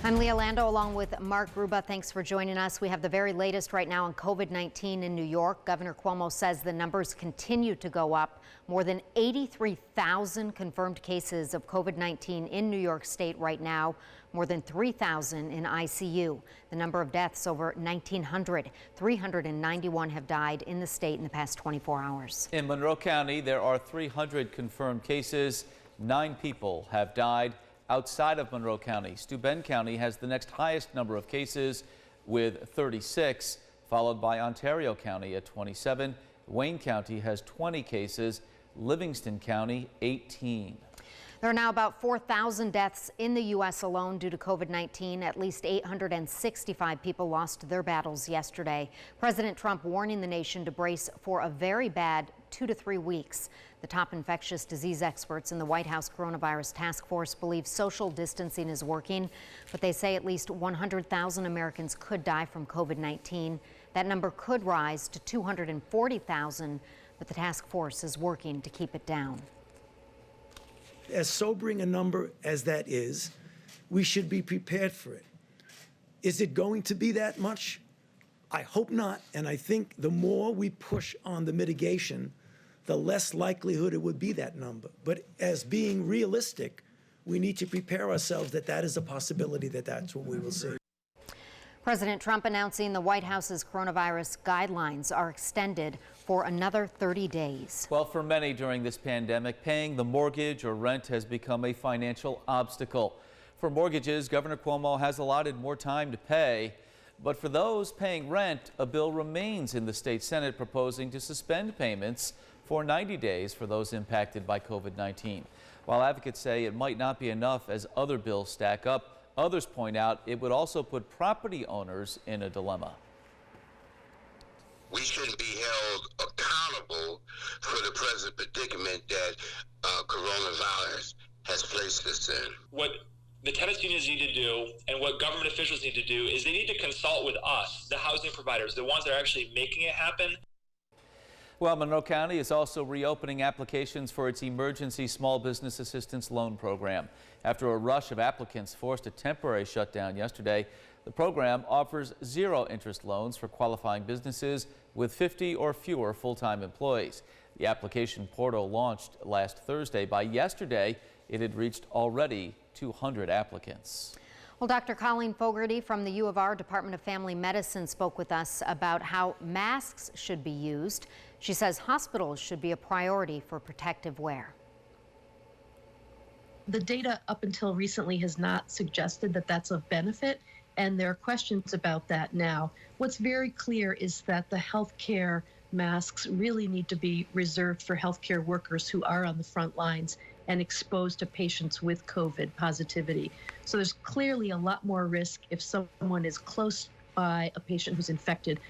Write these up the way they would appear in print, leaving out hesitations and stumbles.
I'm Leah Lando along with Mark Gruba. Thanks for joining us. We have the very latest right now on COVID-19 in New York. Governor Cuomo says the numbers continue to go up. More than 83,000 confirmed cases of COVID-19 in New York State right now. More than 3,000 in ICU. The number of deaths over 1,900. 391 have died in the state in the past 24 hours. In Monroe County, there are 300 confirmed cases. 9 people have died. Outside of Monroe County, Steuben County has the next highest number of cases with 36, followed by Ontario County at 27. Wayne County has 20 cases, Livingston County 18. There are now about 4,000 deaths in the U.S. alone due to COVID-19. At least 865 people lost their battles yesterday. President Trump warning the nation to brace for a very bad 2 to 3 weeks. The top infectious disease experts in the White House Coronavirus Task Force believe social distancing is working, but they say at least 100,000 Americans could die from COVID-19. That number could rise to 240,000, but the task force is working to keep it down. As sobering a number as that is, we should be prepared for it. Is it going to be that much? I hope not, and I think the more we push on the mitigation, the less likelihood it would be that number. But as being realistic, we need to prepare ourselves that that is a possibility, that that's what we will see. President Trump announcing the White House's coronavirus guidelines are extended for another 30 days. Well, for many during this pandemic, paying the mortgage or rent has become a financial obstacle. For mortgages, Governor Cuomo has allotted more time to pay. But for those paying rent, a bill remains in the state Senate proposing to suspend payments for 90 days for those impacted by COVID-19. While advocates say it might not be enough as other bills stack up, others point out it would also put property owners in a dilemma. We shouldn't be held accountable for the present predicament that coronavirus has placed us in. What the tenants unions need to do and what government officials need to do is they need to consult with us, the housing providers, the ones that are actually making it happen. Well, Monroe County is also reopening applications for its Emergency Small Business Assistance Loan Program. After a rush of applicants forced a temporary shutdown yesterday, the program offers zero-interest loans for qualifying businesses with 50 or fewer full-time employees. The application portal launched last Thursday. By yesterday, it had reached already 200 applicants. Well, Dr. Colleen Fogarty from the U of R Department of Family Medicine spoke with us about how masks should be used. She says hospitals should be a priority for protective wear. The data up until recently has not suggested that that's of benefit, and there are questions about that now. What's very clear is that the healthcare masks really need to be reserved for healthcare workers who are on the front lines and exposed to patients with COVID positivity. So there's clearly a lot more risk if someone is close by a patient who's infected.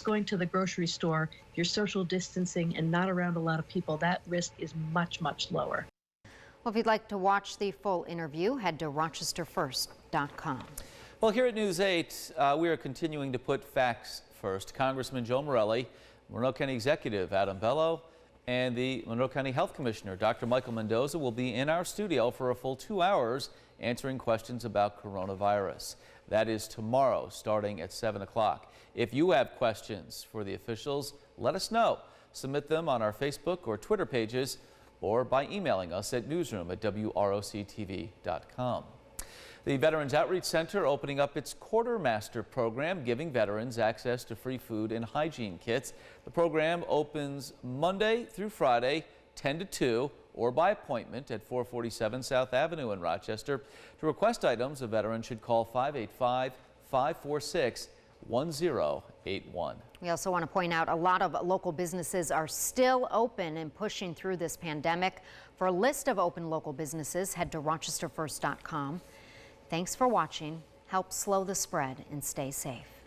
Going to the grocery store, if you're social distancing and not around a lot of people, that risk is much, much lower. Well, if you'd like to watch the full interview, head to rochesterfirst.com. Well, here at News 8, we are continuing to put facts first. Congressman Joe Morelli, Monroe County Executive Adam Bello, and the Monroe County Health Commissioner, Dr. Michael Mendoza, will be in our studio for a full 2 hours answering questions about coronavirus. That is tomorrow, starting at 7 o'clock. If you have questions for the officials, let us know. Submit them on our Facebook or Twitter pages or by emailing us at newsroom@WROCTV.com. The Veterans Outreach Center opening up its Quartermaster program, giving veterans access to free food and hygiene kits. The program opens Monday through Friday, 10 to 2, or by appointment at 447 South Avenue in Rochester. To request items, a veteran should call 585-546-1081. We also want to point out a lot of local businesses are still open and pushing through this pandemic. For a list of open local businesses, head to rochesterfirst.com. Thanks for watching. Help slow the spread and stay safe.